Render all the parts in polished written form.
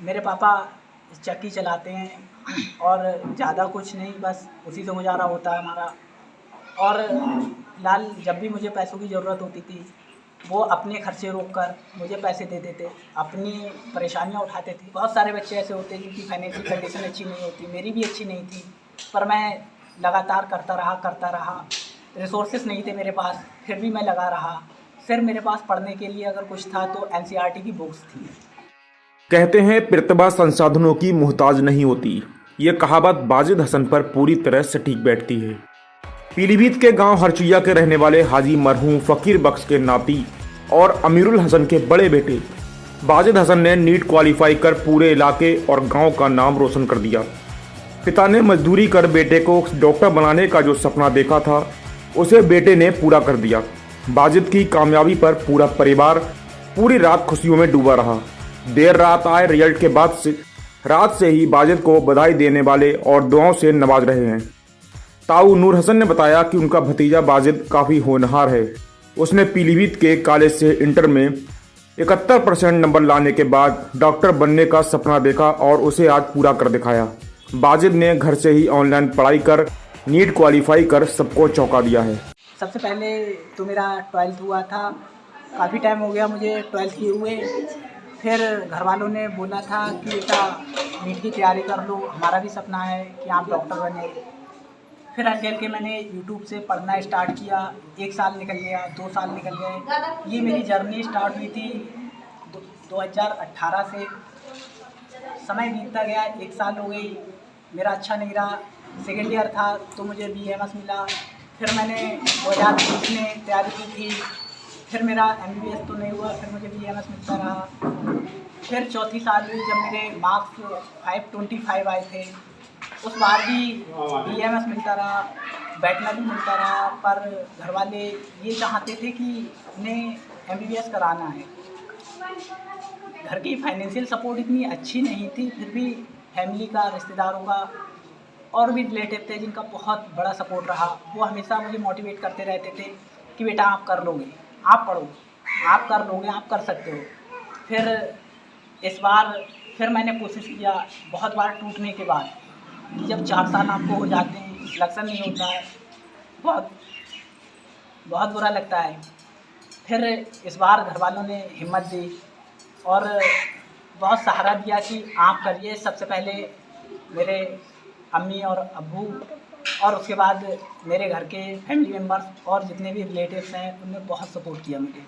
मेरे पापा चक्की चलाते हैं और ज़्यादा कुछ नहीं, बस उसी से गुजारा होता है हमारा। और लाल जब भी मुझे पैसों की ज़रूरत होती थी, वो अपने खर्चे रोक कर मुझे पैसे दे देते, अपनी परेशानियाँ उठाते थे। बहुत सारे बच्चे ऐसे होते हैं जिनकी फाइनेंशियल कंडीशन अच्छी नहीं होती, मेरी भी अच्छी नहीं थी, पर मैं लगातार करता रहा। रिसोर्सेज नहीं थे मेरे पास, फिर भी मैं लगा रहा। फिर मेरे पास पढ़ने के लिए अगर कुछ था तो एनसीईआरटी की बुक्स थी। कहते हैं प्रतिभा संसाधनों की मोहताज नहीं होती। ये कहावत बाजिद हसन पर पूरी तरह सटीक बैठती है। पीलीभीत के गांव हरचुइया के रहने वाले हाजी मरहूम फ़कीर बख्श के नाती और अमीरुल हसन के बड़े बेटे बाजिद हसन ने नीट क्वालिफाई कर पूरे इलाके और गांव का नाम रोशन कर दिया। पिता ने मजदूरी कर बेटे को डॉक्टर बनाने का जो सपना देखा था, उसे बेटे ने पूरा कर दिया। बाजिद की कामयाबी पर पूरा परिवार पूरी रात खुशियों में डूबा रहा। देर रात आए रिजल्ट के बाद रात से ही बाजिद को बधाई देने वाले और दुआओं से नवाज रहे हैं। ताऊ नूर हसन ने बताया कि उनका भतीजा बाजिद काफ़ी होनहार है। उसने पीलीभीत के कॉलेज से इंटर में 71% नंबर लाने के बाद डॉक्टर बनने का सपना देखा और उसे आज पूरा कर दिखाया। बाजिद ने घर से ही ऑनलाइन पढ़ाई कर नीट क्वालिफाई कर सबको चौंका दिया है। सबसे पहले तो मेरा 12th हुआ था, काफ़ी टाइम हो गया मुझे 12th किए हुए। फिर घर वालों ने बोला था कि बेटा नीट की तैयारी कर लो, हमारा भी सपना है कि आप डॉक्टर बने। फिर आगे के मैंने यूट्यूब से पढ़ना स्टार्ट किया। 1 साल निकल गया, 2 साल निकल गए। ये मेरी जर्नी स्टार्ट हुई थी 2018 से। समय बीतता गया, 1 साल हो गई, मेरा अच्छा नहीं रहा। सेकेंड ईयर था तो मुझे BAMS मिला। फिर मैंने 2020 में तैयारी की थी, फिर मेरा MBBS तो नहीं हुआ, फिर मुझे BAMS मिलता रहा। फिर चौथी साल हुई जब मेरे मार्क्स 525 आए थे, उस बार भी BAMS मिलता रहा, बैठना भी मिलता रहा। पर घर वाले ये चाहते थे कि उन्हें MBBS कराना है। घर की फाइनेंशियल सपोर्ट इतनी अच्छी नहीं थी, फिर भी फैमिली का, रिश्तेदारों का और भी रिलेटिव थे जिनका बहुत बड़ा सपोर्ट रहा। वो हमेशा मुझे मोटिवेट करते रहते थे कि बेटा आप कर लोगे, आप पढ़ो, आप कर लोगे, आप कर सकते हो। फिर इस बार फिर मैंने कोशिश किया, बहुत बार टूटने के बाद, कि जब 4 साल आपको हो जाते हैं, सिलेक्शन नहीं होता है, बहुत बहुत बुरा लगता है। फिर इस बार घर वालों ने हिम्मत दी और बहुत सहारा दिया कि आप करिए। सबसे पहले मेरे अम्मी और अब्बू और उसके बाद मेरे घर के फैमिली मेम्बर्स और जितने भी रिलेटिव्स हैं, उन्होंने बहुत सपोर्ट किया मुझे।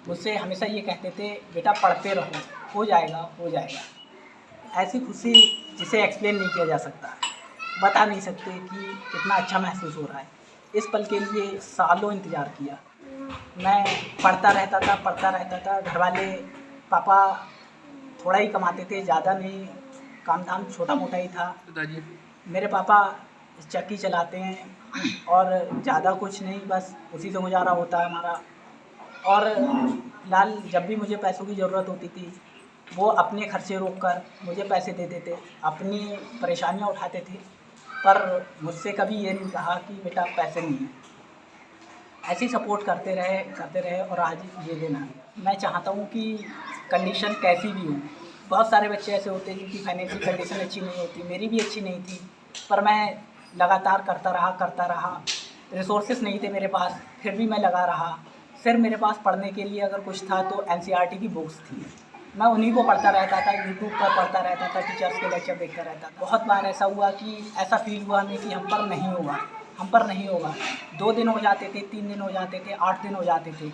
मुझसे हमेशा ये कहते थे बेटा पढ़ते रहो, हो जाएगा हो जाएगा। ऐसी खुशी जिसे एक्सप्लेन नहीं किया जा सकता, बता नहीं सकते कि कितना अच्छा महसूस हो रहा है। इस पल के लिए सालों इंतज़ार किया। मैं पढ़ता रहता था। घर वाले, पापा थोड़ा ही कमाते थे, ज़्यादा नहीं, काम धाम छोटा मोटा ही था। मेरे पापा चक्की चलाते हैं और ज़्यादा कुछ नहीं, बस उसी से गुजारा होता है हमारा। और लाल जब भी मुझे पैसों की ज़रूरत होती थी, वो अपने खर्चे रोक कर मुझे पैसे दे देते, अपनी परेशानियाँ उठाते थे, पर मुझसे कभी ये नहीं कहा कि बेटा पैसे नहीं हैं। ऐसे ही सपोर्ट करते रहे और आज ये दिन है। मैं चाहता हूँ कि कंडीशन कैसी भी हो, बहुत सारे बच्चे ऐसे होते हैं जिनकी फाइनेंशियल कंडीशन अच्छी नहीं होती, मेरी भी अच्छी नहीं थी, पर मैं लगातार करता रहा। रिसोर्सेज नहीं थे मेरे पास, फिर भी मैं लगा रहा। फिर मेरे पास पढ़ने के लिए अगर कुछ था तो एनसीईआरटी की बुक्स थी, मैं उन्हीं को पढ़ता रहता था, यूट्यूब पर पढ़ता रहता था, टीचर्स के लेक्चर देखता रहता था। बहुत बार ऐसा हुआ कि ऐसा फील हुआ हमें कि हम पर नहीं होगा। 2 दिन हो जाते थे, 3 दिन हो जाते थे, 8 दिन हो जाते थे।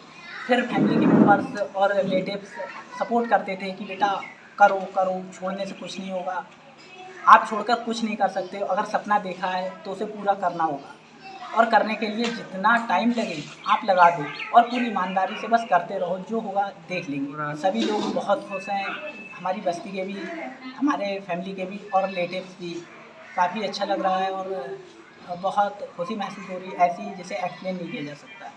फिर फैमिली के मेम्बर्स और रिलेटिव्स सपोर्ट करते थे कि बेटा करो, छोड़ने से कुछ नहीं होगा, आप छोड़कर कुछ नहीं कर सकते, अगर सपना देखा है तो उसे पूरा करना होगा और करने के लिए जितना टाइम लगे आप लगा दो और पूरी ईमानदारी से बस करते रहो, जो होगा देख लेंगे। सभी लोग बहुत खुश हैं, हमारी बस्ती के भी, हमारे फैमिली के भी और रिलेटिव्स भी। काफ़ी अच्छा लग रहा है और बहुत खुशी महसूस हो रही है, ऐसी जिसे एक्सप्लेन नहीं किया जा सकता।